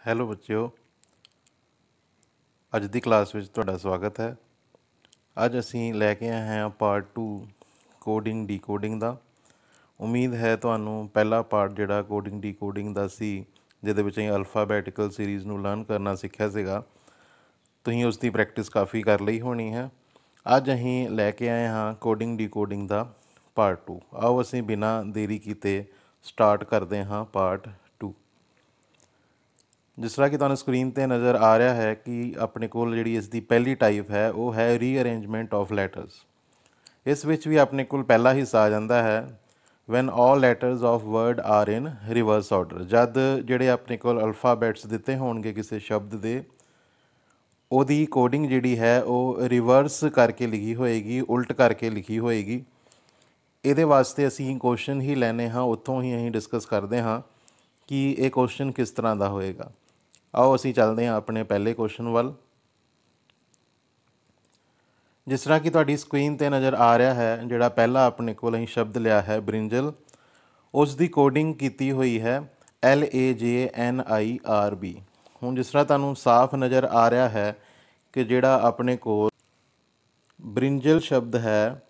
Hello ਬੱਚਿਓ, ਅੱਜ ਦੀ class ਵਿੱਚ ਤੁਹਾਡਾ ਸਵਾਗਤ ਹੈ। ਅੱਜ ਅਸੀਂ ਲੈ ਕੇ ਆਏ ਹਾਂ ਪਾਰਟ 2 ਕੋਡਿੰਗ ਡੀਕੋਡਿੰਗ ਦਾ। ਉਮੀਦ ਹੈ ਤੁਹਾਨੂੰ ਪਹਿਲਾ ਪਾਰਟ ਜਿਹੜਾ ਕੋਡਿੰਗ ਡੀਕੋਡਿੰਗ ਦਾ ਸੀ, ਜਿਹਦੇ ਵਿੱਚ ਅਸੀਂ ਅਲਫਾਬੈਟੀਕਲ ਸੀਰੀਜ਼ ਨੂੰ ਲਰਨ ਕਰਨਾ ਸਿੱਖਿਆ ਸੀਗਾ, ਤੁਸੀਂ ਉਸ ਦੀ ਪ੍ਰੈਕਟਿਸ ਕਾਫੀ ਕਰ ਲਈ ਹੋਣੀ ਹੈ। ਅੱਜ ਅਸੀਂ ਲੈ ਕੇ ਆਏ ਹਾਂ ਕੋਡਿੰਗ ਡੀਕੋਡਿੰਗ ਦਾ ਪਾਰਟ 2। ਆਓ ਅਸੀਂ ਬਿਨਾਂ ਦੇਰੀ ਕੀਤੇ ਸਟਾਰਟ ਕਰਦੇ ਹਾਂ ਪਾਰਟ 2। ਜਿਸ ਤਰ੍ਹਾਂ ਕਿ ਤੁਹਾਨੂੰ ਸਕਰੀਨ 'ਤੇ ਨਜ਼ਰ ਆ ਰਿਹਾ ਹੈ ਕਿ ਆਪਣੇ ਕੋਲ ਜਿਹੜੀ ਇਸ ਦੀ ਪਹਿਲੀ ਟਾਈਪ ਹੈ ਉਹ ਹੈ ਰੀਅਰੇਂਜਮੈਂਟ ਆਫ ਲੈਟਰਸ। ਇਸ ਵਿੱਚ ਵੀ ਆਪਣੇ ਕੋਲ ਪਹਿਲਾ ਹਿੱਸਾ ਆ ਜਾਂਦਾ ਹੈ when all letters of word are in reverse order. ਜਦ ਜਿਹੜੇ ਆਪਣੇ ਕੋਲ ਅਲਫਾਬੈਟਸ ਦਿੱਤੇ ਹੋਣਗੇ ਕਿਸੇ ਸ਼ਬਦ ਦੇ, ਉਹਦੀ ਕੋਡਿੰਗ ਜਿਹੜੀ ਹੈ ਉਹ ਰਿਵਰਸ ਕਰਕੇ ਲਿਖੀ ਹੋਏਗੀ, ਉਲਟ ਕਰਕੇ ਲਿਖੀ ਹੋਏਗੀ। ਇਹਦੇ ਵਾਸਤੇ ਅਸੀਂ ਕੁਐਸਚਨ ਹੀ ਲੈਣੇ ਹਾਂ, ਉੱਥੋਂ ਹੀ ਅਸੀਂ ਡਿਸਕਸ ਕਰਦੇ ਹਾਂ ਕਿ ਇਹ ਕੁਐਸਚਨ ਕਿਸ ਤਰ੍ਹਾਂ ਦਾ ਹੋਏਗਾ। ਆਓ ਅਸੀਂ ਚੱਲਦੇ ਹਾਂ ਆਪਣੇ ਪਹਿਲੇ ਕੁਐਸਚਨ ਵੱਲ। ਜਿਸ ਤਰ੍ਹਾਂ ਕਿ ਤੁਹਾਡੀ ਸਕਰੀਨ 'ਤੇ ਨਜ਼ਰ ਆ ਰਿਹਾ ਹੈ, ਜਿਹੜਾ ਪਹਿਲਾ ਆਪਣੇ ਕੋਲ ਅਸੀਂ ਸ਼ਬਦ ਲਿਆ ਹੈ ਬ੍ਰਿੰਜਲ, ਉਸ ਦੀ ਕੋਡਿੰਗ ਕੀਤੀ ਹੋਈ ਹੈ LAJNIRB। ਹੁਣ ਜਿਸ ਤਰ੍ਹਾਂ ਤੁਹਾਨੂੰ ਸਾਫ਼ ਨਜ਼ਰ ਆ ਰਿਹਾ ਹੈ ਕਿ ਜਿਹੜਾ ਆਪਣੇ ਕੋਲ ਬ੍ਰਿੰਜਲ ਸ਼ਬਦ ਹੈ,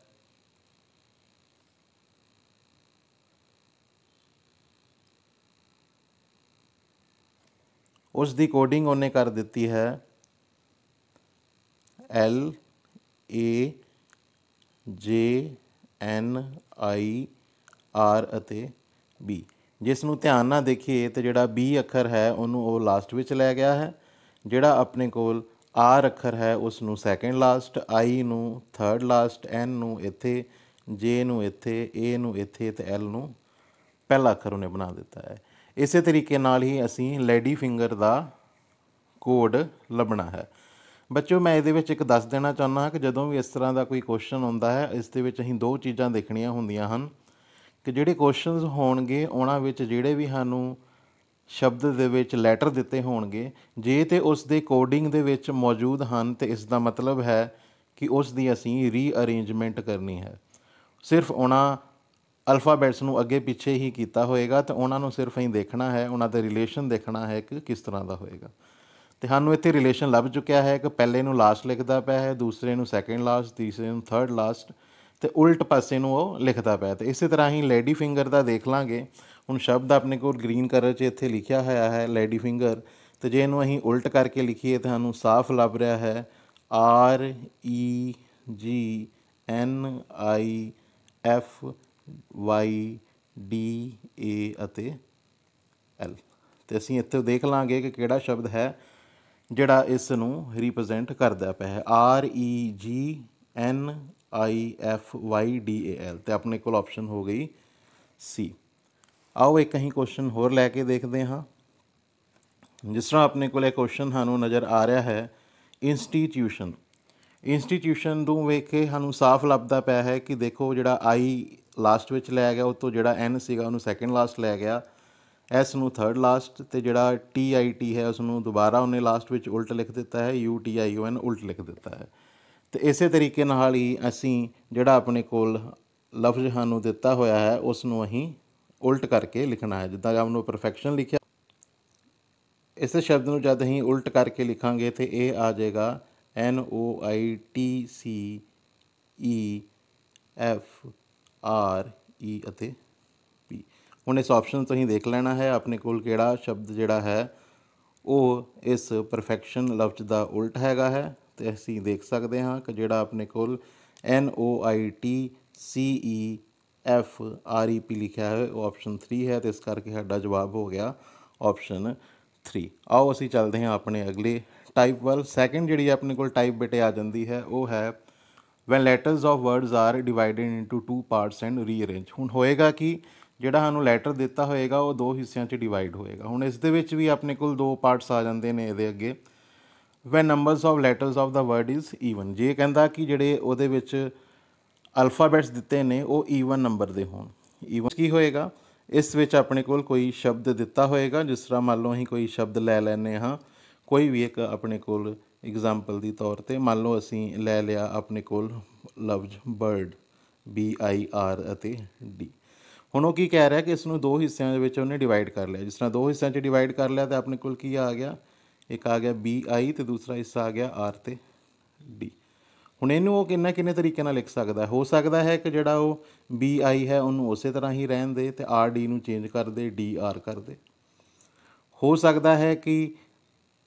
ਉਸ ਦੀ ਕੋਡਿੰਗ ਉਹਨੇ ਕਰ ਦਿੱਤੀ ਹੈ LAJNIR ਅਤੇ B। ਜਿਸ ਨੂੰ ਧਿਆਨ ਨਾਲ ਦੇਖੀਏ ਤਾਂ ਜਿਹੜਾ B ਅੱਖਰ ਹੈ ਉਹਨੂੰ ਉਹ ਲਾਸਟ ਵਿੱਚ ਲੈ ਗਿਆ ਹੈ, ਜਿਹੜਾ ਆਪਣੇ ਕੋਲ R ਅੱਖਰ ਹੈ ਉਸ ਨੂੰ ਸੈਕਿੰਡ ਲਾਸਟ, I ਨੂੰ ਥਰਡ ਲਾਸਟ, N ਨੂੰ ਇੱਥੇ, J ਨੂੰ ਇੱਥੇ, A ਨੂੰ ਇੱਥੇ ਅਤੇ L ਨੂੰ ਪਹਿਲਾ ਅੱਖਰ ਉਹਨੇ ਬਣਾ ਦਿੱਤਾ ਹੈ। ਇਸੇ ਤਰੀਕੇ ਨਾਲ ਹੀ ਅਸੀਂ ਲੇਡੀ ਫਿੰਗਰ ਦਾ ਕੋਡ ਲੱਭਣਾ ਹੈ। ਬੱਚਿਓ, ਮੈਂ ਇਹਦੇ ਵਿੱਚ ਇੱਕ ਦੱਸ ਦੇਣਾ ਚਾਹੁੰਦਾ ਹਾਂ ਕਿ ਜਦੋਂ ਵੀ ਇਸ ਤਰ੍ਹਾਂ ਦਾ ਕੋਈ ਕੁਐਸਚਨ ਆਉਂਦਾ ਹੈ, ਇਸ ਦੇ ਵਿੱਚ ਅਸੀਂ ਦੋ ਚੀਜ਼ਾਂ ਦੇਖਣੀਆਂ ਹੁੰਦੀਆਂ ਹਨ ਕਿ ਜਿਹੜੇ ਕੁਐਸਚਨਸ ਹੋਣਗੇ ਉਹਨਾਂ ਵਿੱਚ ਜਿਹੜੇ ਵੀ ਸਾਨੂੰ ਸ਼ਬਦ ਦੇ ਵਿੱਚ ਲੈਟਰ ਦਿੱਤੇ ਹੋਣਗੇ, ਜੇ ਤਾਂ ਉਸ ਦੇ ਕੋਡਿੰਗ ਦੇ ਵਿੱਚ ਮੌਜੂਦ ਹਨ ਤਾਂ ਇਸ ਦਾ ਮਤਲਬ ਹੈ ਕਿ ਉਸ ਦੀ ਅਸੀਂ ਰੀਅਰੇਂਜਮੈਂਟ ਕਰਨੀ ਹੈ। ਸਿਰਫ ਉਹਨਾਂ ਅਲਫਾਬੈਟਸ ਨੂੰ ਅੱਗੇ ਪਿੱਛੇ ਹੀ ਕੀਤਾ ਹੋਏਗਾ ਤਾਂ ਉਹਨਾਂ ਨੂੰ ਸਿਰਫ ਅਸੀਂ ਦੇਖਣਾ ਹੈ, ਉਹਨਾਂ ਦਾ ਰਿਲੇਸ਼ਨ ਦੇਖਣਾ ਹੈ ਕਿ ਕਿਸ ਤਰ੍ਹਾਂ ਦਾ ਹੋਏਗਾ। ਅਤੇ ਸਾਨੂੰ ਇੱਥੇ ਰਿਲੇਸ਼ਨ ਲੱਭ ਚੁੱਕਿਆ ਹੈ ਕਿ ਪਹਿਲੇ ਨੂੰ ਲਾਸਟ ਲਿਖਦਾ ਪਿਆ ਹੈ, ਦੂਸਰੇ ਨੂੰ ਸੈਕਿੰਡ ਲਾਸਟ, ਤੀਸਰੇ ਨੂੰ ਥਰਡ ਲਾਸਟ ਅਤੇ ਉਲਟ ਪਾਸੇ ਨੂੰ ਉਹ ਲਿਖਦਾ ਪਿਆ। ਅਤੇ ਇਸੇ ਤਰ੍ਹਾਂ ਹੀ ਲੇਡੀ ਫਿੰਗਰ ਦਾ ਦੇਖ ਲਾਂਗੇ। ਹੁਣ ਸ਼ਬਦ ਆਪਣੇ ਕੋਲ ਗ੍ਰੀਨ ਕਲਰ 'ਚ ਇੱਥੇ ਲਿਖਿਆ ਹੋਇਆ ਹੈ ਲੇਡੀ ਫਿੰਗਰ, ਅਤੇ ਜੇ ਇਹਨੂੰ ਅਸੀਂ ਉਲਟ ਕਰਕੇ ਲਿਖੀਏ ਤਾਂ ਸਾਨੂੰ ਸਾਫ਼ ਲੱਭ ਰਿਹਾ ਹੈ REGNIFYDA ਅਤੇ L। ਅਤੇ ਅਸੀਂ ਇੱਥੇ ਦੇਖ ਲਾਂਗੇ ਕਿ ਕਿਹੜਾ ਸ਼ਬਦ ਹੈ ਜਿਹੜਾ ਇਸ ਨੂੰ ਰਿਪਰੈਜ਼ੈਂਟ ਕਰਦਾ ਪਿਆ ਹੈ REGNIFYDAL, ਅਤੇ ਆਪਣੇ ਕੋਲ ਆਪਸ਼ਨ ਹੋ ਗਈ C। ਆਓ ਇੱਕ ਅਸੀਂ ਕੁਐਸਚਨ ਹੋਰ ਲੈ ਕੇ ਦੇਖਦੇ ਹਾਂ। ਜਿਸ ਤਰ੍ਹਾਂ ਆਪਣੇ ਕੋਲ ਇਹ ਕੁਐਸਚਨ ਸਾਨੂੰ ਨਜ਼ਰ ਆ ਰਿਹਾ ਹੈ ਇੰਸਟੀਟਿਊਸ਼ਨ ਨੂੰ ਵੇਖ ਕੇ ਸਾਨੂੰ ਸਾਫ਼ ਲੱਭਦਾ ਪਿਆ ਹੈ ਕਿ ਦੇਖੋ ਜਿਹੜਾ I ਲਾਸਟ ਵਿੱਚ ਲੈ ਗਿਆ, ਉਹ ਤੋਂ ਜਿਹੜਾ N ਸੀਗਾ ਉਹਨੂੰ ਸੈਕਿੰਡ ਲਾਸਟ ਲੈ ਗਿਆ, S ਨੂੰ ਥਰਡ ਲਾਸਟ, ਅਤੇ ਜਿਹੜਾ TIT ਹੈ ਉਸ ਨੂੰ ਦੁਬਾਰਾ ਉਹਨੇ ਲਾਸਟ ਵਿੱਚ ਉਲਟ ਲਿਖ ਦਿੱਤਾ ਹੈ, UTION ਉਲਟ ਲਿਖ ਦਿੱਤਾ ਹੈ। ਅਤੇ ਇਸੇ ਤਰੀਕੇ ਨਾਲ ਹੀ ਅਸੀਂ ਜਿਹੜਾ ਆਪਣੇ ਕੋਲ ਲਫ਼ਜ਼ ਸਾਨੂੰ ਦਿੱਤਾ ਹੋਇਆ ਹੈ ਉਸ ਨੂੰ ਅਸੀਂ ਉਲਟ ਕਰਕੇ ਲਿਖਣਾ ਹੈ। ਜਿੱਦਾਂ ਕਿ ਉਹਨੂੰ ਪਰਫੈਕਸ਼ਨ ਲਿਖਿਆ, ਇਸ ਸ਼ਬਦ ਨੂੰ ਜਦ ਅਸੀਂ ਉਲਟ ਕਰਕੇ ਲਿਖਾਂਗੇ ਤਾਂ ਇਹ ਆ ਜਾਏਗਾ NOITCEFRE ਅਤੇ P। ਹੁਣ ਇਸ ਆਪਸ਼ਨ ਤੋਂ ਅਸੀਂ ਦੇਖ ਲੈਣਾ ਹੈ ਆਪਣੇ ਕੋਲ ਕਿਹੜਾ ਸ਼ਬਦ ਜਿਹੜਾ ਹੈ ਉਹ ਇਸ ਪਰਫੈਕਸ਼ਨ ਲਫ਼ਜ਼ ਦਾ ਉਲਟ ਹੈਗਾ ਹੈ। ਅਤੇ ਅਸੀਂ ਦੇਖ ਸਕਦੇ ਹਾਂ ਕਿ ਜਿਹੜਾ ਆਪਣੇ ਕੋਲ NOITCEFREP ਲਿਖਿਆ ਹੈ ਉਹ ਆਪਸ਼ਨ 3 ਹੈ, ਅਤੇ ਇਸ ਕਰਕੇ ਸਾਡਾ ਜਵਾਬ ਹੋ ਗਿਆ ਆਪਸ਼ਨ 3। ਆਓ ਅਸੀਂ ਚੱਲਦੇ ਹਾਂ ਆਪਣੇ ਅਗਲੇ ਟਾਈਪ ਵੱਲ। ਸੈਕਿੰਡ ਜਿਹੜੀ ਆਪਣੇ ਕੋਲ ਟਾਈਪ ਬੇਟੇ ਆ ਜਾਂਦੀ ਹੈ ਉਹ ਹੈ when letters of words are divided into 2 parts and rearrange. ਹੁਣ ਹੋਏਗਾ ਕਿ ਜਿਹੜਾ ਸਾਨੂੰ ਲੈਟਰ ਦਿੱਤਾ ਹੋਏਗਾ ਉਹ ਦੋ ਹਿੱਸਿਆਂ 'ਚ ਡਿਵਾਈਡ ਹੋਏਗਾ। ਹੁਣ ਇਸ ਦੇ ਵਿੱਚ ਵੀ ਆਪਣੇ ਕੋਲ ਦੋ ਪਾਰਟਸ ਆ ਜਾਂਦੇ ਨੇ ਇਹਦੇ ਅੱਗੇ। When numbers of letters of the word is even, ਜੇ ਕਹਿੰਦਾ ਕਿ ਜਿਹੜੇ ਉਹਦੇ ਵਿੱਚ ਅਲਫਾਬੈਟਸ ਦਿੱਤੇ ਨੇ ਉਹ ਈਵਨ ਨੰਬਰ ਦੇ ਹੋਣ। ਈਵਨ ਕੀ ਹੋਏਗਾ, ਇਸ ਵਿੱਚ ਆਪਣੇ ਕੋਲ ਕੋਈ ਸ਼ਬਦ ਦਿੱਤਾ ਹੋਏਗਾ। ਜਿਸ ਤਰ੍ਹਾਂ ਮੰਨ ਲਓ ਅਸੀਂ ਕੋਈ ਸ਼ਬਦ ਲੈ ਲੈਂਦੇ ਹਾਂ, ਕੋਈ ਵੀ ਇੱਕ ਆਪਣੇ ਕੋਲ ਐਗਜ਼ਾਮਪਲ ਦੀ ਤੌਰ 'ਤੇ ਮੰਨ ਲਓ ਅਸੀਂ ਲੈ ਲਿਆ ਆਪਣੇ ਕੋਲ ਲਫ਼ਜ਼ ਬਰਡ BIR ਅਤੇ D। ਹੁਣ ਉਹ ਕੀ ਕਹਿ ਰਿਹਾ ਕਿ ਇਸ ਨੂੰ ਦੋ ਹਿੱਸਿਆਂ ਦੇ ਵਿੱਚ ਉਹਨੇ ਡਿਵਾਈਡ ਕਰ ਲਿਆ। ਜਿਸ ਤਰ੍ਹਾਂ ਦੋ ਹਿੱਸਿਆਂ 'ਚ ਡਿਵਾਈਡ ਕਰ ਲਿਆ ਤਾਂ ਆਪਣੇ ਕੋਲ ਕੀ ਆ ਗਿਆ, ਇੱਕ ਆ ਗਿਆ ਬੀ ਆਈ ਅਤੇ ਦੂਸਰਾ ਹਿੱਸਾ ਆ ਗਿਆ ਆਰ ਅਤੇ ਡੀ। ਹੁਣ ਇਹਨੂੰ ਉਹ ਕਿੰਨੇ ਤਰੀਕੇ ਨਾਲ ਲਿਖ ਸਕਦਾ, ਹੋ ਸਕਦਾ ਹੈ ਕਿ ਜਿਹੜਾ ਉਹ ਬੀ ਆਈ ਹੈ ਉਹਨੂੰ ਉਸੇ ਤਰ੍ਹਾਂ ਹੀ ਰਹਿਣ ਦੇ ਅਤੇ ਆਰ ਡੀ ਨੂੰ ਚੇਂਜ ਕਰ ਦੇ, ਡੀ ਆਰ ਕਰ ਦੇ। ਹੋ ਸਕਦਾ ਹੈ ਕਿ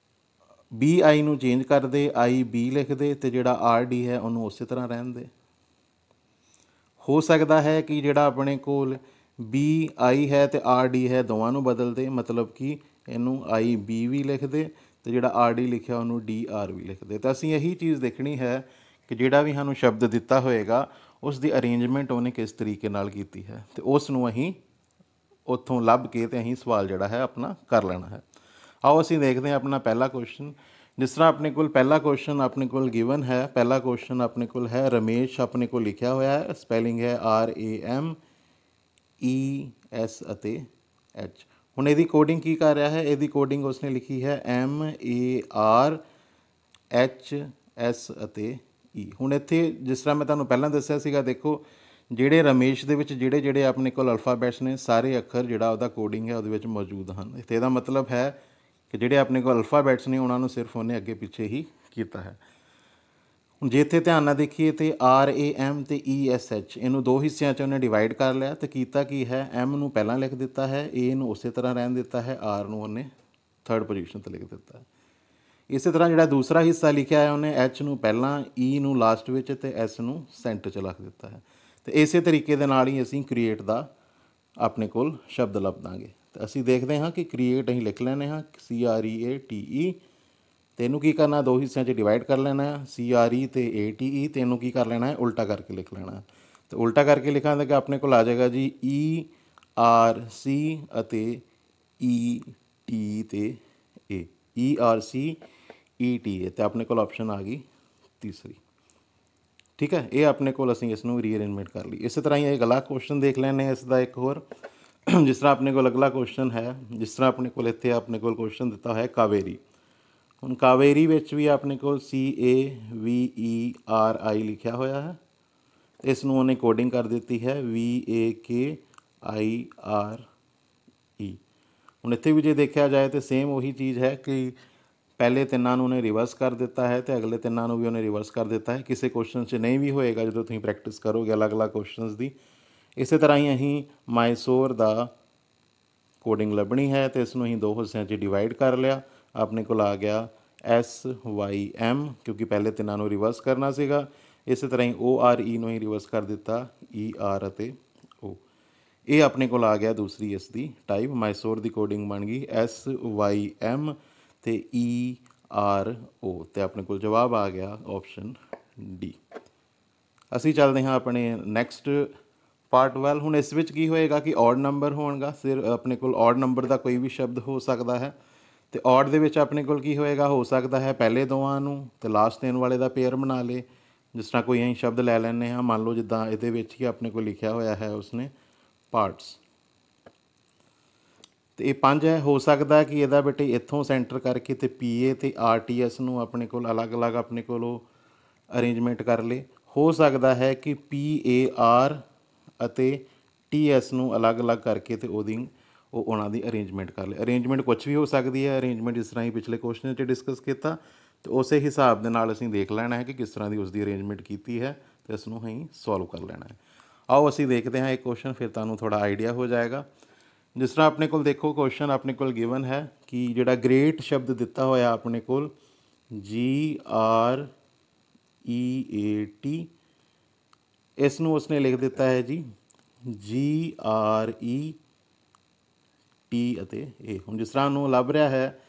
ਬੀ ਆਈ ਨੂੰ ਚੇਂਜ ਕਰ ਦੇ, ਆਈ ਬੀ ਲਿਖ ਦੇ ਅਤੇ ਜਿਹੜਾ ਆਰ ਡੀ ਹੈ ਉਹਨੂੰ ਉਸੇ ਤਰ੍ਹਾਂ ਰਹਿਣ ਦੇ। ਹੋ ਸਕਦਾ ਹੈ ਕਿ ਜਿਹੜਾ ਆਪਣੇ ਕੋਲ ਬੀ ਆਈ ਹੈ ਅਤੇ ਆਰ ਡੀ ਹੈ ਦੋਵਾਂ ਨੂੰ ਬਦਲ ਦੇ, ਮਤਲਬ ਕਿ ਇਹਨੂੰ ਆਈ ਬੀ ਵੀ ਲਿਖ ਦੇ ਅਤੇ ਜਿਹੜਾ ਆਰ ਡੀ ਲਿਖਿਆ ਉਹਨੂੰ ਡੀ ਆਰ ਵੀ ਲਿਖ ਦੇ। ਤਾਂ ਅਸੀਂ ਇਹੀ ਚੀਜ਼ ਦੇਖਣੀ ਹੈ ਕਿ ਜਿਹੜਾ ਵੀ ਸਾਨੂੰ ਸ਼ਬਦ ਦਿੱਤਾ ਹੋਏਗਾ ਉਸ ਦੀ ਅਰੇਂਜਮੈਂਟ ਉਹਨੇ ਕਿਸ ਤਰੀਕੇ ਨਾਲ ਕੀਤੀ ਹੈ ਅਤੇ ਉਸ ਨੂੰ ਅਸੀਂ ਉੱਥੋਂ ਲੱਭ ਕੇ ਅਤੇ ਅਸੀਂ ਸਵਾਲ ਜਿਹੜਾ ਹੈ ਆਪਣਾ ਕਰ ਲੈਣਾ ਹੈ। ਆਓ ਅਸੀਂ ਦੇਖਦੇ ਹਾਂ ਆਪਣਾ ਪਹਿਲਾ ਕੁਐਸਚਨ। ਜਿਸ ਤਰ੍ਹਾਂ ਆਪਣੇ ਕੋਲ ਪਹਿਲਾ ਕੁਐਸਚਨ ਆਪਣੇ ਕੋਲ ਗਿਵਨ ਹੈ। ਪਹਿਲਾ ਕੁਐਸਚਨ ਆਪਣੇ ਕੋਲ ਹੈ ਰਮੇਸ਼, ਆਪਣੇ ਕੋਲ ਲਿਖਿਆ ਹੋਇਆ ਹੈ, ਸਪੈਲਿੰਗ ਹੈ RAMES ਅਤੇ H। ਹੁਣ ਇਹਦੀ ਕੋਡਿੰਗ ਕੀ ਕਰ ਰਿਹਾ ਹੈ, ਇਹਦੀ ਕੋਡਿੰਗ ਉਸਨੇ ਲਿਖੀ ਹੈ MARHS ਅਤੇ E। ਹੁਣ ਇੱਥੇ ਜਿਸ ਤਰ੍ਹਾਂ ਮੈਂ ਤੁਹਾਨੂੰ ਪਹਿਲਾਂ ਦੱਸਿਆ ਸੀਗਾ, ਦੇਖੋ ਜਿਹੜੇ ਰਮੇਸ਼ ਦੇ ਵਿੱਚ ਜਿਹੜੇ ਆਪਣੇ ਕੋਲ ਅਲਫਾਬੈਟਸ ਨੇ ਸਾਰੇ ਅੱਖਰ ਜਿਹੜਾ ਉਹਦਾ ਕੋਡਿੰਗ ਹੈ ਉਹਦੇ ਵਿੱਚ ਮੌਜੂਦ ਹਨ। ਇੱਥੇ ਇਹਦਾ ਮਤਲਬ ਹੈ ਕਿ ਜਿਹੜੇ ਆਪਣੇ ਕੋਲ ਅਲਫਾਬੈਟਸ ਨੇ ਉਹਨਾਂ ਨੂੰ ਸਿਰਫ ਉਹਨੇ ਅੱਗੇ ਪਿੱਛੇ ਹੀ ਕੀਤਾ ਹੈ। ਹੁਣ ਜੇ ਇੱਥੇ ਧਿਆਨ ਨਾਲ ਦੇਖੀਏ ਤਾਂ RAM ਅਤੇ ESH ਇਹਨੂੰ ਦੋ ਹਿੱਸਿਆਂ 'ਚ ਉਹਨੇ ਡਿਵਾਈਡ ਕਰ ਲਿਆ ਅਤੇ ਕੀਤਾ ਕੀ ਹੈ, M ਨੂੰ ਪਹਿਲਾਂ ਲਿਖ ਦਿੱਤਾ ਹੈ, A ਨੂੰ ਉਸੇ ਤਰ੍ਹਾਂ ਰਹਿਣ ਦਿੱਤਾ ਹੈ, R ਨੂੰ ਉਹਨੇ 3rd ਪੋਜੀਸ਼ਨ 'ਤੇ ਲਿਖ ਦਿੱਤਾ ਹੈ। ਇਸੇ ਤਰ੍ਹਾਂ ਜਿਹੜਾ ਦੂਸਰਾ ਹਿੱਸਾ ਲਿਖਿਆ ਹੈ ਉਹਨੇ H ਨੂੰ ਪਹਿਲਾਂ, E ਨੂੰ ਲਾਸਟ ਵਿੱਚ ਅਤੇ S ਨੂੰ ਸੈਂਟਰ 'ਚ ਰੱਖ ਦਿੱਤਾ ਹੈ। ਅਤੇ ਇਸੇ ਤਰੀਕੇ ਦੇ ਨਾਲ ਹੀ ਅਸੀਂ ਕ੍ਰੀਏਟ ਦਾ ਆਪਣੇ ਕੋਲ ਸ਼ਬਦ ਲੱਭ ਦਾਂਗੇ। ਤਾਂ ਅਸੀਂ ਦੇਖਦੇ ਹਾਂ ਕਿ ਕ੍ਰੀਏਟ ਅਸੀਂ ਲਿਖ ਲੈਂਦੇ ਹਾਂ CREATE ਅਤੇ ਇਹਨੂੰ ਕੀ ਕਰਨਾ, ਦੋ ਹਿੱਸਿਆਂ 'ਚ ਡਿਵਾਈਡ ਕਰ ਲੈਣਾ ਹੈ CRE ਅਤੇ ATE ਅਤੇ ਇਹਨੂੰ ਕੀ ਕਰ ਲੈਣਾ ਹੈ, ਉਲਟਾ ਕਰਕੇ ਲਿਖ ਲੈਣਾ ਹੈ। ਅਤੇ ਉਲਟਾ ਕਰਕੇ ਲਿਖਾਂਗੇ ਕਿ ਆਪਣੇ ਕੋਲ ਆ ਜਾਏਗਾ ਜੀ ERC ਅਤੇ ET ਅਤੇ A, ERCETA ਅਤੇ ਆਪਣੇ ਕੋਲ ਆਪਸ਼ਨ ਆ ਗਈ ਤੀਸਰੀ। ਠੀਕ ਹੈ, ਇਹ ਆਪਣੇ ਕੋਲ ਅਸੀਂ ਇਸ ਨੂੰ ਰੀਅਰੇਂਜਮੈਂਟ ਕਰ ਲਈ। ਇਸੇ ਤਰ੍ਹਾਂ ਹੀ ਇਹ ਅਗਲਾ ਕੁਐਸਚਨ ਦੇਖ ਲੈਂਦੇ ਹਾਂ ਇਸ ਦਾ ਇੱਕ ਹੋਰ। ਜਿਸ ਤਰ੍ਹਾਂ ਆਪਣੇ ਕੋਲ ਅਗਲਾ ਕੁਐਸਚਨ ਹੈ, ਜਿਸ ਤਰ੍ਹਾਂ ਆਪਣੇ ਕੋਲ ਇੱਥੇ ਆਪਣੇ ਕੋਲ ਕੁਐਸਚਨ ਦਿੱਤਾ ਹੋਇਆ ਕਾਵੇਰੀ। ਹੁਣ ਕਾਵੇਰੀ ਵਿੱਚ ਵੀ ਆਪਣੇ ਕੋਲ CAVERI ਲਿਖਿਆ ਹੋਇਆ ਹੈ। ਇਸ ਨੂੰ ਉਹਨੇ ਕੋਡਿੰਗ ਕਰ ਦਿੱਤੀ ਹੈ VAKIRE। ਹੁਣ ਇੱਥੇ ਵੀ ਜੇ ਦੇਖਿਆ ਜਾਏ ਤਾਂ ਸੇਮ ਉਹੀ ਚੀਜ਼ ਹੈ ਕਿ ਪਹਿਲੇ ਤਿੰਨਾਂ ਨੂੰ ਉਹਨੇ ਰਿਵਰਸ ਕਰ ਦਿੱਤਾ ਹੈ ਅਤੇ ਅਗਲੇ ਤਿੰਨਾਂ ਨੂੰ ਵੀ ਉਹਨੇ ਰਿਵਰਸ ਕਰ ਦਿੱਤਾ ਹੈ। ਕਿਸੇ ਕੁਐਸਚਨ 'ਚ ਨਹੀਂ ਵੀ ਹੋਏਗਾ ਜਦੋਂ ਤੁਸੀਂ ਪ੍ਰੈਕਟਿਸ ਕਰੋਗੇ ਅਲੱਗ-ਅਲੱਗ ਕੁਐਸਚਨਸ ਦੀ। ਇਸੇ ਤਰ੍ਹਾਂ ਹੀ ਅਸੀਂ ਮਾਈਸੋਰ ਦਾ ਕੋਡਿੰਗ ਲੱਭਣੀ ਹੈ ਅਤੇ ਇਸ ਨੂੰ ਅਸੀਂ ਦੋ ਹਿੱਸਿਆਂ 'ਚ ਡਿਵਾਈਡ ਕਰ ਲਿਆ। ਆਪਣੇ ਕੋਲ ਆ ਗਿਆ SYM ਕਿਉਂਕਿ ਪਹਿਲੇ ਤਿੰਨਾਂ ਨੂੰ ਰਿਵਰਸ ਕਰਨਾ ਸੀਗਾ। ਇਸੇ ਤਰ੍ਹਾਂ ਹੀ ORE ਨੂੰ ਹੀ ਰਿਵਰਸ ਕਰ ਦਿੱਤਾ ER ਅਤੇ O। ਇਹ ਆਪਣੇ ਕੋਲ ਆ ਗਿਆ ਦੂਸਰੀ ਇਸ ਦੀ ਟਾਈਪ। ਮਾਈਸੋਰ ਦੀ ਕੋਡਿੰਗ ਬਣ ਗਈ SYM ਅਤੇ ERO ਅਤੇ ਆਪਣੇ ਕੋਲ ਜਵਾਬ ਆ ਗਿਆ ਆਪਸ਼ਨ D। ਅਸੀਂ ਚੱਲਦੇ ਹਾਂ ਆਪਣੇ ਨੈਕਸਟ ਪਾਰਟ ਵੱਲ। ਹੁਣ ਇਸ ਵਿੱਚ ਕੀ ਹੋਏਗਾ ਕਿ ਔਡ ਨੰਬਰ ਹੋਣਗਾ, ਸਿਰਫ ਆਪਣੇ ਕੋਲ ਔਡ ਨੰਬਰ ਦਾ ਕੋਈ ਵੀ ਸ਼ਬਦ ਹੋ ਸਕਦਾ ਹੈ ਅਤੇ ਔਡ ਦੇ ਵਿੱਚ ਆਪਣੇ ਕੋਲ ਕੀ ਹੋਏਗਾ, ਹੋ ਸਕਦਾ ਹੈ ਪਹਿਲੇ ਦੋਵਾਂ ਨੂੰ ਅਤੇ ਲਾਸਟ ਦੇਣ ਵਾਲੇ ਦਾ ਪੇਅਰ ਬਣਾ ਲੇ। ਜਿਸ ਤਰ੍ਹਾਂ ਕੋਈ ਅਸੀਂ ਸ਼ਬਦ ਲੈ ਲੈਂਦੇ ਹਾਂ, ਮੰਨ ਲਓ ਜਿੱਦਾਂ ਇਹਦੇ ਵਿੱਚ ਹੀ ਆਪਣੇ ਕੋਲ ਲਿਖਿਆ ਹੋਇਆ ਹੈ ਉਸਨੇ ਪਾਰਟਸ ਅਤੇ ਇਹ 5 ਹੈ। ਹੋ ਸਕਦਾ ਕਿ ਇਹਦਾ ਬੇਟੇ ਇੱਥੋਂ ਸੈਂਟਰ ਕਰਕੇ ਅਤੇ PA ਅਤੇ RTS ਨੂੰ ਆਪਣੇ ਕੋਲ ਅਲੱਗ-ਅਲੱਗ ਆਪਣੇ ਕੋਲ ਉਹ ਅਰੇਂਜਮੈਂਟ ਕਰ ਲੇ। ਹੋ ਸਕਦਾ ਹੈ ਕਿ PAR ਅਤੇ TS ਨੂੰ ਅਲੱਗ-ਅਲੱਗ ਕਰਕੇ ਅਤੇ ਉਹਨਾਂ ਦੀ ਅਰੇਂਜਮੈਂਟ ਕਰ ਲੇ। ਅਰੇਂਜਮੈਂਟ ਕੁਛ ਵੀ ਹੋ ਸਕਦੀ ਹੈ। ਅਰੇਂਜਮੈਂਟ ਜਿਸ ਤਰ੍ਹਾਂ ਹੀ ਪਿਛਲੇ ਕੁਐਸਚਨ 'ਚ ਡਿਸਕਸ ਕੀਤਾ ਅਤੇ ਉਸੇ ਹਿਸਾਬ ਦੇ ਨਾਲ ਅਸੀਂ ਦੇਖ ਲੈਣਾ ਹੈ ਕਿ ਕਿਸ ਤਰ੍ਹਾਂ ਦੀ ਉਸਦੀ ਅਰੇਂਜਮੈਂਟ ਕੀਤੀ ਹੈ ਅਤੇ ਇਸ ਨੂੰ ਅਸੀਂ ਸੋਲਵ ਕਰ ਲੈਣਾ ਹੈ। ਆਓ ਅਸੀਂ ਦੇਖਦੇ ਹਾਂ ਇਹ ਕੁਐਸਚਨ, ਫਿਰ ਤੁਹਾਨੂੰ ਥੋੜ੍ਹਾ ਆਈਡੀਆ ਹੋ ਜਾਏਗਾ। ਜਿਸ ਤਰ੍ਹਾਂ ਆਪਣੇ ਕੋਲ ਦੇਖੋ ਕੁਐਸਚਨ ਆਪਣੇ ਕੋਲ ਗਿਵਨ ਹੈ ਕਿ ਜਿਹੜਾ ਗ੍ਰੇਟ ਸ਼ਬਦ ਦਿੱਤਾ ਹੋਇਆ ਆਪਣੇ ਕੋਲ GREAT, ਇਸ ਨੂੰ ਉਸਨੇ ਲਿਖ ਦਿੱਤਾ ਹੈ ਜੀ GRET ਅਤੇ A। ਹੁਣ ਜਿਸ ਤਰ੍ਹਾਂ ਉਹਨੂੰ ਲੱਭ ਰਿਹਾ ਹੈ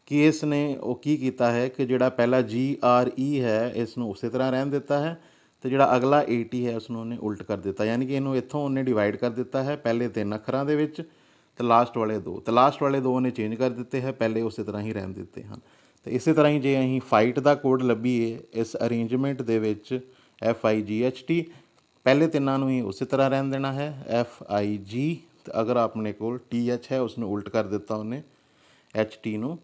ਕਿ ਇਸ ਨੇ ਉਹ ਕੀ ਕੀਤਾ ਹੈ ਕਿ ਜਿਹੜਾ ਪਹਿਲਾ GRE ਹੈ ਇਸ ਨੂੰ ਉਸੇ ਤਰ੍ਹਾਂ ਰਹਿਣ ਦਿੱਤਾ ਹੈ ਅਤੇ ਜਿਹੜਾ ਅਗਲਾ AT ਹੈ ਉਸ ਨੂੰ ਉਹਨੇ ਉਲਟ ਕਰ ਦਿੱਤਾ, ਯਾਨੀ ਕਿ ਇਹਨੂੰ ਇੱਥੋਂ ਉਹਨੇ ਡਿਵਾਈਡ ਕਰ ਦਿੱਤਾ ਹੈ ਪਹਿਲੇ 3 ਅੱਖਰਾਂ ਦੇ ਵਿੱਚ ਅਤੇ ਲਾਸਟ ਵਾਲੇ 2, ਅਤੇ ਲਾਸਟ ਵਾਲੇ 2 ਉਹਨੇ ਚੇਂਜ ਕਰ ਦਿੱਤੇ ਹੈ, ਪਹਿਲੇ ਉਸੇ ਤਰ੍ਹਾਂ ਹੀ ਰਹਿਣ ਦਿੱਤੇ ਹਨ। ਅਤੇ ਇਸੇ ਤਰ੍ਹਾਂ ਹੀ ਜੇ ਅਸੀਂ ਫਾਈਟ ਦਾ ਕੋਡ ਲੱਭੀਏ ਇਸ ਅਰੇਂਜਮੈਂਟ ਦੇ ਵਿੱਚ FIGHT, ਪਹਿਲੇ ਤਿੰਨਾਂ ਨੂੰ ਹੀ ਉਸੇ ਤਰ੍ਹਾਂ ਰਹਿਣ ਦੇਣਾ ਹੈ FIG, ਅਤੇ ਅਗਰ ਆਪਣੇ ਕੋਲ TH ਹੈ ਉਸਨੂੰ ਉਲਟ ਕਰ ਦਿੱਤਾ ਉਹਨੇ HT ਨੂੰ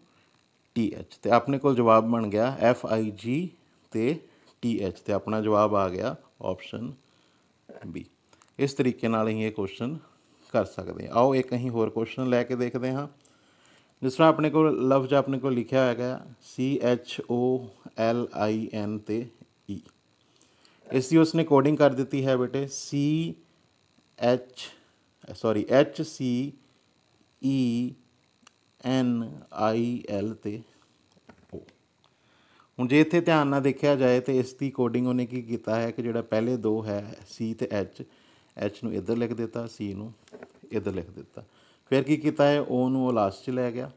TH, ਅਤੇ ਆਪਣੇ ਕੋਲ ਜਵਾਬ ਬਣ ਗਿਆ FIG ਅਤੇ TH, ਅਤੇ ਆਪਣਾ ਜਵਾਬ ਆ ਗਿਆ ਆਪਸ਼ਨ B। ਇਸ ਤਰੀਕੇ ਨਾਲ ਅਸੀਂ ਇਹ ਕੁਐਸਚਨ कर सकते हैं। आओ एक अहीं होर क्वेश्चन लैके देखते हाँ। जिस तरह अपने को लफ्ज अपने को लिखा है CHOLIN ते ई, इसकी उसने कोडिंग कर दी है बेटे HCNIL ते O। हूँ जे इतने ध्यान ना देखा जाए तो इसकी कोडिंग उन्हें की किया है कि जोड़ा पहले दो है C तो H नू इधर लिख दिता, C नू इधर लिख दिता, फिर की किया है O नू लास्ट च लै गया,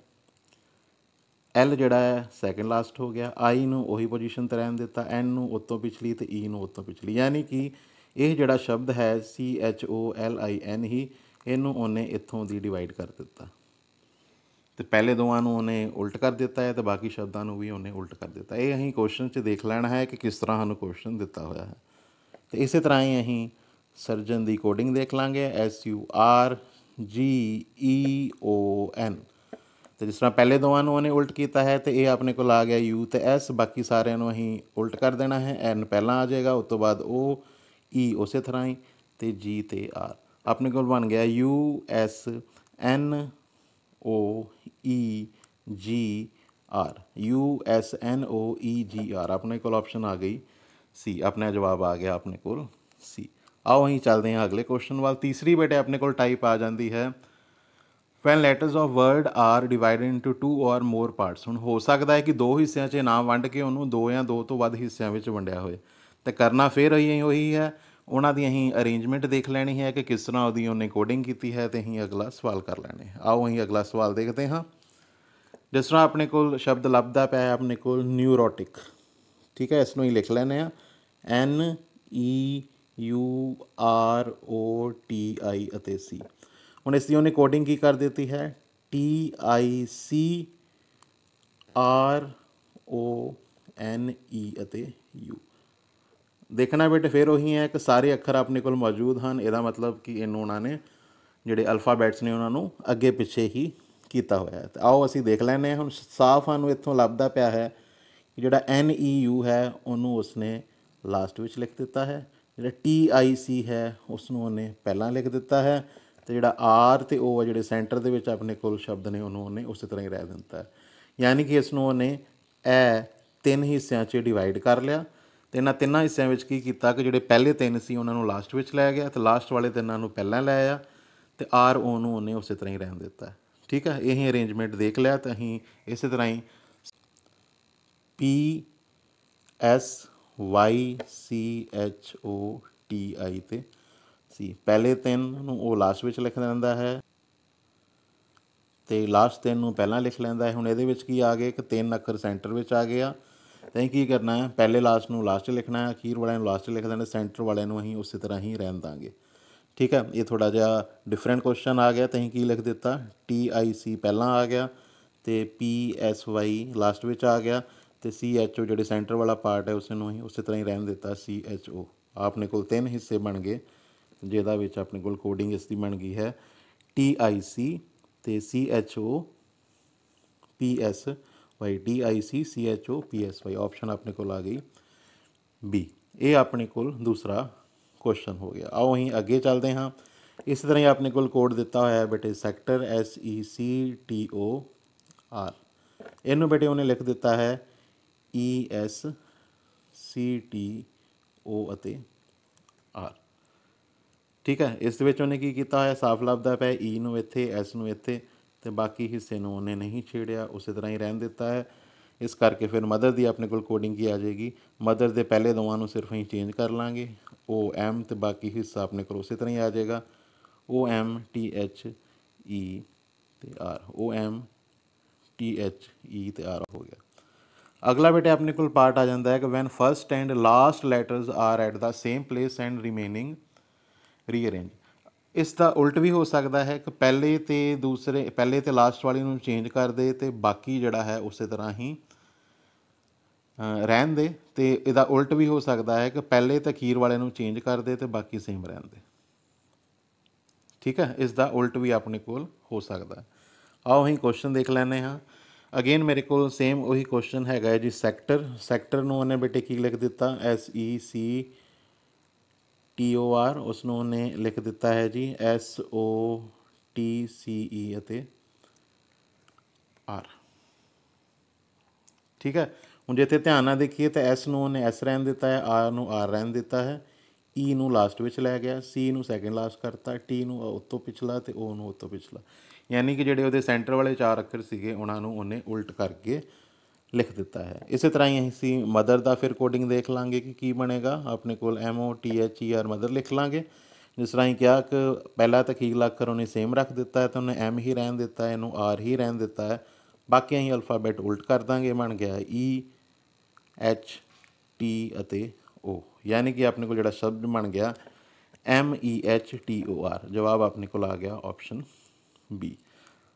L जोड़ा है सैकेंड लास्ट हो गया, I नू उही पोजीशन ते रहन दिता, N नू उत्तों पिछली तो E नू उत्तों पिछली, यानी कि यह जोड़ा शब्द है CHOLIN ही इनू उन्हें इत्थों दी डिवाइड कर दिता। तो पहले दोवां नू उन्हें उल्ट कर दिता है तो बाकी शब्दों को भी उन्हें उल्ट कर दिता। ये अहीं क्वेश्चन च देख लेना है कि किस तरह सानू क्वेश्चन दिता हुआ है। तो इस तरह ही अहीं सर्जन की कोडिंग देख लाँगे SURGEON। तो जिस तरह पहले दोवां नू उन्हें उल्ट किया है तो ये अपने को आ गया U तो S, बाकी सारे अहीं उल्ट कर देना है। N पहला आ जाएगा, उस तो बाद O, E उस तरह ही, तो G तो R अपने को बन गया USNOEGR। USNOEGR अपने को ऑप्शन आ गई C, अपना जवाब आ गया अपने को C। आओ अहीं चलते हैं अगले क्वेश्चन वाल। तीसरी बेटे अपने को टाइप आ जाती है when letters of word are divided into 2 or more parts. हुण हो सकता है कि दो हिस्सों च ना वंड के उन्होंने दो या दो तो वध हिस्सों में वंडिया होए, तो करना फिर वही है, उन्होंने अहीं अरेंजमेंट देख लेनी है कि किस तरह उसकी उन्हें कोडिंग की है, तो अहीं अगला सवाल कर लेने। आओ अहीं अगला सवाल देखते हाँ। जिस तरह अपने को शब्द लभदा पाया है अपने को न्यूरोटिक, ठीक है, इसनों ही लिख लेने NEUROTI अते C। हुण इसकी उन्हें कोडिंग की कर दी है TICRONE अते U। देखना बेटे फिर वही है कि सारे अखर अपने को मौजूद हैं, यदा मतलब कि इनू उन्होंने जोड़े अल्फाबैट्स ने उन्होंने अगे पिछे ही किया हुआ है। तो आओ असी देख लें हम, साफ सानू इतों लभदा पाया है कि जोड़ा NEU है उन्होंने उसने लास्ट में लिख दिता है, जोड़ा TIC है उसनों उन्हें पहला लिख दिता है, तो जोड़ा R तो O जोड़े सेंटर के अपने को शब्द ने उन्होंने उस तरह ही रह दिता है। यानी कि इसनों उन्हें ए 3 हिस्सों च डिवाइड कर लिया, तो इन्होंने तिना हिस्सों में की किया कि जोड़े पहले 3 से उन्होंने लास्ट में लै गया, तो लास्ट वाले 3 पहला लै आया, तो R O नू उन्हें उस तरह ही रहन दिता है। ठीक है, यही अरेंजमेंट देख लिया। तो अहीं इस तरह ही PSYCHOTI ते C, पहले 3 वो लास्ट में लिख लेंदा है, तो लास्ट 3 पहला लिख लेंदा है। हुण इहदे की आ गए कि 3 अखर सेंटर में आ गया, तो की करना है, पहले लास्ट में लास्ट लिखना है, अखीर वाले लास्ट लिख देना, सेंटर वाले अहीं उस तरह ही रहन देंगे। ठीक है, ये थोड़ा जहा डिफरेंट क्वेश्चन आ गया, तो अहीं की लिख दिता TIC पहला आ गया, तो PSY लास्ट में आ गया, तो CHO जो सेंटर वाला पार्ट है उसनों ही उस तरह ही रहन दिता CHO। अपने को 3 हिस्से बन गए, जिहदा विच अपने को कोडिंग इसकी बन गई है TIC तो CHO PSY, TIC CHO PSY। Option अपने को आ गई B। ये अपने को दूसरा क्वेश्चन हो गया। आओ अहीं अगे चलते हाँ। इस तरह ही अपने को कोड दिता हुआ है बेटे सेक्टर SECTOR, इनू बेटे उन्हें लिख दिता है ESCTO अते R। ठीक है, इस उन्हें की किया है, साफ लभदा पाया E नू इत्थे, S नू इत्थे, तो बाकी हिस्से नू उन्हें नहीं छेड़िया, उस तरह ही रहन दिता है। इस करके फिर मदर की अपने को कोडिंग की आ जाएगी, मदर के पहले दोवां सिर्फ अं चेंज कर लाँगे OM, तो बाकी हिस्सा अपने को उस तरह ही आ जाएगा OMTHE तो R, OMTHE तो R हो गया। अगला बेटे अपने को पार्ट आ जाता है कि when first and last letters are at the same place and remaining rearrange. इसका उल्ट भी हो सकता है कि पहले तो लास्ट वाली नू चेंज कर दे, तो बाकी जोड़ा है उस तरह ही रहन दे, तो इसका उल्ट भी हो सकता है कि पहले तो अखीर वाले नू चेंज कर दे, तो बाकी सेम रहन दे। ठीक है, इसका उल्ट भी अपने को हो सकता है। आओ अहीं क्वेश्चन देख लें हाँ। अगेन मेरे को सेम वही क्वेश्चन है जी, सैक्टर नू उन्हें बेटे की लिख दिता SECTOR TOR उसनों उन्हें लिख दिता है जी SOTCE ਅਤੇ R। ठीक है, ਹੁਣ ਜੇ ਇੱਥੇ ਧਿਆਨ ਨਾਲ ਦੇਖੀਏ ਤਾਂ S ਨੂੰ ਉਹਨੇ S ਰਹਿਣ ਦਿੱਤਾ ਹੈ, R ਨੂੰ R ਰਹਿਣ ਦਿੱਤਾ ਹੈ, E ਨੂੰ ਲਾਸਟ ਵਿੱਚ ਲੈ ਗਿਆ, C ਨੂੰ ਸੈਕਿੰਡ ਲਾਸਟ ਕਰਤਾ, T ਨੂੰ ਉਹ ਤੋਂ ਪਿਛਲਾ ਅਤੇ O ਨੂੰ ਉਹ ਤੋਂ ਪਿਛਲਾ, ਯਾਨੀ ਕਿ ਜਿਹੜੇ ਉਹਦੇ ਸੈਂਟਰ ਵਾਲੇ 4 ਅੱਖਰ ਸੀਗੇ ਉਹਨਾਂ ਨੂੰ ਉਹਨੇ ਉਲਟ ਕਰਕੇ ਲਿਖ ਦਿੱਤਾ ਹੈ। ਇਸੇ ਤਰ੍ਹਾਂ ਹੀ ਅਸੀਂ ਮਦਰ ਦਾ ਫਿਰ ਕੋਡਿੰਗ ਦੇਖ ਲਾਂਗੇ ਕਿ ਕੀ ਬਣੇਗਾ। ਆਪਣੇ ਕੋਲ MOTHER ਮਦਰ ਲਿਖ ਲਾਂਗੇ। ਜਿਸ ਤਰ੍ਹਾਂ ਹੀ ਕਿਹਾ ਕਿ ਪਹਿਲਾ ਤਾਂ ਅਖੀਰਲਾ ਅੱਖਰ ਉਹਨੇ ਸੇਮ ਰੱਖ ਦਿੱਤਾ ਹੈ ਤਾਂ ਉਹਨੇ M ਹੀ ਰਹਿਣ ਦਿੱਤਾ ਹੈ, ਇਹਨੂੰ R ਹੀ ਰਹਿਣ ਦਿੱਤਾ ਹੈ। ਬਾਕੀ ਅਸੀਂ ਅਲਫਾਬੈਟ ਉਲਟ ਕਰ ਦਾਂਗੇ, ਬਣ ਗਿਆ EHT ਅਤੇ O, ਯਾਨੀ ਕਿ ਆਪਣੇ ਕੋਲ ਜਿਹੜਾ ਸ਼ਬਦ ਬਣ ਗਿਆ MEHTOR। ਜਵਾਬ ਆਪਣੇ ਕੋਲ ਆ ਗਿਆ ਆਪਸ਼ਨ B।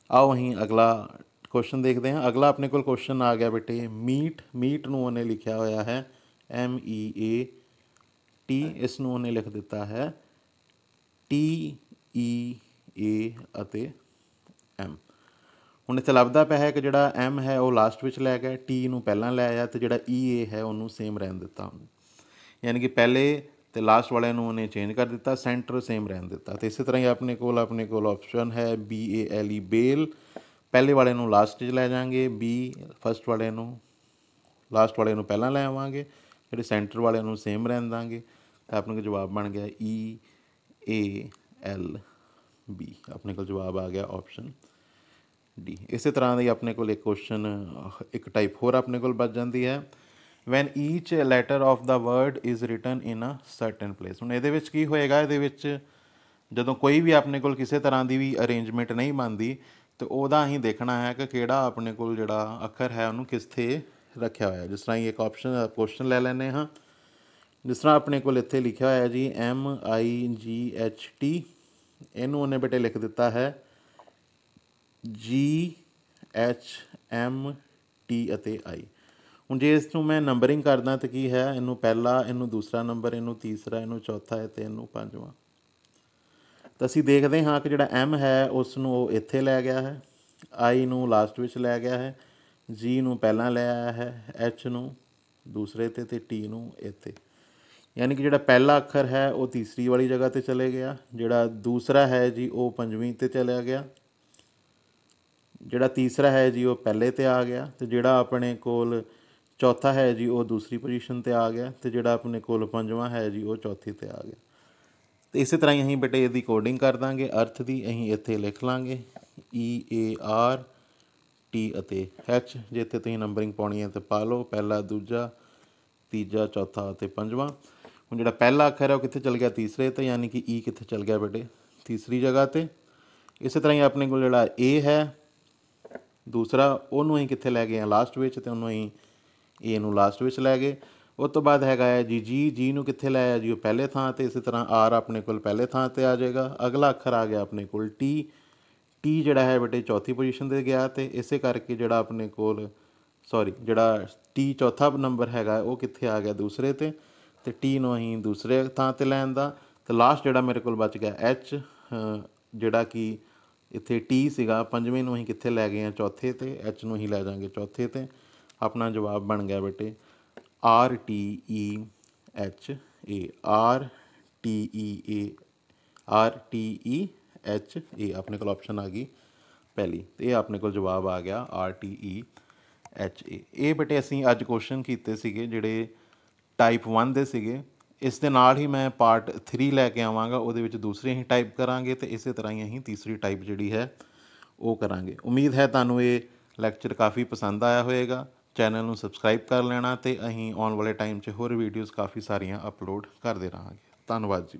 ਆਓ ਅਸੀਂ ਅਗਲਾ ਕੁਐਸਚਨ ਦੇਖਦੇ ਹਾਂ। ਅਗਲਾ ਆਪਣੇ ਕੋਲ ਕੁਐਸਚਨ ਆ ਗਿਆ ਬੇਟੇ ਮੀਟ ਨੂੰ ਉਹਨੇ ਲਿਖਿਆ ਹੋਇਆ ਹੈ MEAT, ਇਸ ਨੂੰ ਉਹਨੇ ਲਿਖ ਦਿੱਤਾ ਹੈ TEA ਅਤੇ M। ਹੁਣ ਇੱਥੇ ਲੱਭਦਾ ਪਿਆ ਹੈ ਕਿ ਜਿਹੜਾ M ਹੈ ਉਹ ਲਾਸਟ ਵਿੱਚ ਲੈ ਗਿਆ, T ਨੂੰ ਪਹਿਲਾਂ ਲੈ ਆਇਆ ਅਤੇ ਜਿਹੜਾ EA ਹੈ ਉਹਨੂੰ ਸੇਮ ਰਹਿਣ ਦਿੱਤਾ, ਯਾਨੀ ਕਿ ਪਹਿਲੇ ਅਤੇ ਲਾਸਟ ਵਾਲਿਆਂ ਨੂੰ ਉਹਨੇ ਚੇਂਜ ਕਰ ਦਿੱਤਾ, ਸੈਂਟਰ ਸੇਮ ਰਹਿਣ ਦਿੱਤਾ। ਅਤੇ ਇਸੇ ਤਰ੍ਹਾਂ ਹੀ ਆਪਣੇ ਕੋਲ ਆਪਸ਼ਨ ਹੈ BALE ਬੇਲ, ਪਹਿਲੇ ਵਾਲੇ ਨੂੰ ਲਾਸਟ 'ਚ ਲੈ ਜਾਵਾਂਗੇ, ਫਸਟ ਵਾਲੇ ਨੂੰ ਲਾਸਟ ਵਾਲੇ ਨੂੰ ਪਹਿਲਾਂ ਲੈ ਆਵਾਂਗੇ, ਜਿਹੜੇ ਸੈਂਟਰ ਵਾਲਿਆਂ ਨੂੰ ਸੇਮ ਰਹਿਣ ਦਾਂਗੇ, ਤਾਂ ਆਪਣੇ ਕੋਲ ਜਵਾਬ ਬਣ ਗਿਆ EALB। ਆਪਣੇ ਕੋਲ ਜਵਾਬ ਆ ਗਿਆ ਆਪਸ਼ਨ D। ਇਸੇ ਤਰ੍ਹਾਂ ਦੀ ਆਪਣੇ ਕੋਲ ਇੱਕ ਕੁਐਸਚਨ ਇੱਕ ਟਾਈਪ ਹੋਰ ਆਪਣੇ ਕੋਲ ਬਚ ਜਾਂਦੀ ਹੈ when each letter of the word is written in a certain place. ਹੁਣ ਇਹਦੇ ਵਿੱਚ ਕੀ ਹੋਏਗਾ, ਇਹਦੇ ਵਿੱਚ ਜਦੋਂ ਕੋਈ ਵੀ ਆਪਣੇ ਕੋਲ ਕਿਸੇ ਤਰ੍ਹਾਂ ਦੀ ਵੀ ਅਰੇਂਜਮੈਂਟ ਨਹੀਂ ਬਣਦੀ ਤਾਂ ਉਹਦਾ ਅਸੀਂ ਦੇਖਣਾ ਹੈ ਕਿ ਕਿਹੜਾ ਆਪਣੇ ਕੋਲ ਜਿਹੜਾ ਅੱਖਰ ਹੈ ਉਹਨੂੰ ਕਿੱਥੇ ਰੱਖਿਆ ਹੋਇਆ। ਜਿਸ ਤਰ੍ਹਾਂ ਹੀ ਇੱਕ ਕੁਐਸਚਨ ਲੈ ਲੈਂਦੇ ਹਾਂ। ਜਿਸ ਤਰ੍ਹਾਂ ਆਪਣੇ ਕੋਲ ਇੱਥੇ ਲਿਖਿਆ ਹੋਇਆ ਜੀ MIGHT, ਇਹਨੂੰ ਉਹਨੇ ਬੇਟੇ ਲਿਖ ਦਿੱਤਾ ਹੈ GHMT ਅਤੇ I। ਹੁਣ ਜੇ ਇਸ ਨੂੰ ਮੈਂ ਨੰਬਰਿੰਗ ਕਰਦਾ ਤਾਂ ਕੀ ਹੈ, ਇਹਨੂੰ ਪਹਿਲਾ, ਇਹਨੂੰ ਦੂਸਰਾ ਨੰਬਰ, ਇਹਨੂੰ ਤੀਸਰਾ, ਇਹਨੂੰ ਚੌਥਾ ਅਤੇ ਇਹਨੂੰ ਪੰਜਵਾਂ। ਤਾਂ ਅਸੀਂ ਦੇਖਦੇ ਹਾਂ ਕਿ ਜਿਹੜਾ M ਹੈ ਉਸ ਨੂੰ ਉਹ ਇੱਥੇ ਲੈ ਗਿਆ ਹੈ, I ਨੂੰ ਲਾਸਟ ਵਿੱਚ ਲੈ ਗਿਆ ਹੈ, G ਨੂੰ ਪਹਿਲਾਂ ਲੈ ਆਇਆ ਹੈ, H ਨੂੰ ਦੂਸਰੇ 'ਤੇ ਅਤੇ T ਨੂੰ ਇੱਥੇ, ਯਾਨੀ ਕਿ ਜਿਹੜਾ ਪਹਿਲਾ ਅੱਖਰ ਹੈ ਉਹ ਤੀਸਰੀ ਵਾਲੀ ਜਗ੍ਹਾ 'ਤੇ ਚਲੇ ਗਿਆ, ਜਿਹੜਾ ਦੂਸਰਾ ਹੈ ਜੀ ਉਹ ਪੰਜਵੀਂ 'ਤੇ ਚਲਿਆ ਗਿਆ, ਜਿਹੜਾ ਤੀਸਰਾ ਹੈ ਜੀ ਉਹ ਪਹਿਲੇ 'ਤੇ ਆ ਗਿਆ, ਅਤੇ ਜਿਹੜਾ ਆਪਣੇ ਕੋਲ ਚੌਥਾ ਹੈ ਜੀ ਉਹ ਦੂਸਰੀ ਪੋਜੀਸ਼ਨ 'ਤੇ ਆ ਗਿਆ, ਅਤੇ ਜਿਹੜਾ ਆਪਣੇ ਕੋਲ ਪੰਜਵਾਂ ਹੈ ਜੀ ਉਹ ਚੌਥੀ 'ਤੇ ਆ ਗਿਆ। ਅਤੇ ਇਸੇ ਤਰ੍ਹਾਂ ਹੀ ਅਸੀਂ ਬੇਟੇ ਇਹਦੀ ਕੋਡਿੰਗ ਕਰ ਦਾਂਗੇ। ਅਰਥ ਦੀ ਅਸੀਂ ਇੱਥੇ ਲਿਖ ਲਾਂਗੇ EART ਅਤੇ H। ਜੇ ਇੱਥੇ ਤੁਸੀਂ ਨੰਬਰਿੰਗ ਪਾਉਣੀ ਹੈ ਤਾਂ ਪਾ ਲਓ, ਪਹਿਲਾ, ਦੂਜਾ, ਤੀਜਾ, ਚੌਥਾ ਅਤੇ ਪੰਜਵਾਂ। ਹੁਣ ਜਿਹੜਾ ਪਹਿਲਾ ਅੱਖਰ ਹੈ ਉਹ ਕਿੱਥੇ ਚਲ ਗਿਆ, ਤੀਸਰੇ 'ਤੇ, ਯਾਨੀ ਕਿ E ਕਿੱਥੇ ਚਲ ਗਿਆ ਬੇਟੇ, ਤੀਸਰੀ ਜਗ੍ਹਾ 'ਤੇ। ਇਸੇ ਤਰ੍ਹਾਂ ਹੀ ਆਪਣੇ ਕੋਲ ਜਿਹੜਾ A ਹੈ ਦੂਸਰਾ, ਉਹਨੂੰ ਅਸੀਂ ਕਿੱਥੇ ਲੈ ਗਏ ਹਾਂ, ਲਾਸਟ ਵਿੱਚ, ਅਤੇ ਉਹਨੂੰ ਅਸੀਂ A ਨੂੰ ਲਾਸਟ ਵਿੱਚ ਲੈ ਗਏ। ਉਸ ਤੋਂ ਬਾਅਦ ਹੈਗਾ ਹੈ ਜੀ ਨੂੰ ਕਿੱਥੇ ਲੈ ਆਇਆ ਜੀ, ਉਹ ਪਹਿਲੇ ਥਾਂ 'ਤੇ। ਇਸੇ ਤਰ੍ਹਾਂ R ਆਪਣੇ ਕੋਲ ਪਹਿਲੇ ਥਾਂ 'ਤੇ ਆ ਜਾਏਗਾ। ਅਗਲਾ ਅੱਖਰ ਆ ਗਿਆ ਆਪਣੇ ਕੋਲ T ਜਿਹੜਾ ਹੈ ਬੇਟੇ ਚੌਥੀ ਪੋਜੀਸ਼ਨ 'ਤੇ ਗਿਆ, ਅਤੇ ਇਸੇ ਕਰਕੇ ਜਿਹੜਾ ਆਪਣੇ ਕੋਲ ਜਿਹੜਾ T ਚੌਥਾ ਨੰਬਰ ਹੈਗਾ ਉਹ ਕਿੱਥੇ ਆ ਗਿਆ, ਦੂਸਰੇ 'ਤੇ, ਅਤੇ T ਨੂੰ ਅਸੀਂ ਦੂਸਰੇ ਥਾਂ 'ਤੇ ਲੈਣ ਦਾ। ਅਤੇ ਲਾਸਟ ਜਿਹੜਾ ਮੇਰੇ ਕੋਲ ਬਚ ਗਿਆ H, ਜਿਹੜਾ ਕਿ ਇੱਥੇ T ਸੀਗਾ ਪੰਜਵੇਂ ਨੂੰ ਅਸੀਂ ਕਿੱਥੇ ਲੈ ਗਏ ਹਾਂ, ਚੌਥੇ 'ਤੇ, H ਨੂੰ ਹੀ ਲੈ ਜਾਵਾਂਗੇ ਚੌਥੇ 'ਤੇ। ਆਪਣਾ ਜਵਾਬ ਬਣ ਗਿਆ ਬੇਟੇ RTEHA, RTEHA ਆਪਣੇ ਕੋਲ ਆਪਸ਼ਨ ਆ ਗਈ ਪਹਿਲੀ, ਅਤੇ ਇਹ ਆਪਣੇ ਕੋਲ ਜਵਾਬ ਆ ਗਿਆ RTEHA। ਇਹ ਬੇਟੇ ਅਸੀਂ ਅੱਜ ਕੁਐਸਚਨ ਕੀਤੇ ਸੀਗੇ ਜਿਹੜੇ ਟਾਈਪ 1 ਦੇ ਸੀਗੇ। ਇਸ ਦੇ ਨਾਲ ਹੀ ਮੈਂ ਪਾਰਟ 3 ਲੈ ਕੇ ਆਵਾਂਗਾ, ਉਹਦੇ ਵਿੱਚ ਦੂਸਰੀ ਅਸੀਂ ਟਾਈਪ ਕਰਾਂਗੇ, ਅਤੇ ਇਸੇ ਤਰ੍ਹਾਂ ਹੀ ਅਸੀਂ ਤੀਸਰੀ ਟਾਈਪ ਜਿਹੜੀ ਹੈ ਉਹ ਕਰਾਂਗੇ। ਉਮੀਦ ਹੈ ਤੁਹਾਨੂੰ ਇਹ ਲੈਕਚਰ ਕਾਫੀ ਪਸੰਦ ਆਇਆ ਹੋਵੇਗਾ। ਚੈਨਲ ਨੂੰ ਸਬਸਕ੍ਰਾਈਬ ਕਰ ਲੈਣਾ, ਅਤੇ ਅਸੀਂ ਆਉਣ ਵਾਲੇ ਟਾਈਮ 'ਚ ਹੋਰ ਵੀਡੀਓਜ਼ ਕਾਫੀ ਸਾਰੀਆਂ ਅਪਲੋਡ ਕਰਦੇ ਰਹਾਂਗੇ। ਧੰਨਵਾਦ ਜੀ।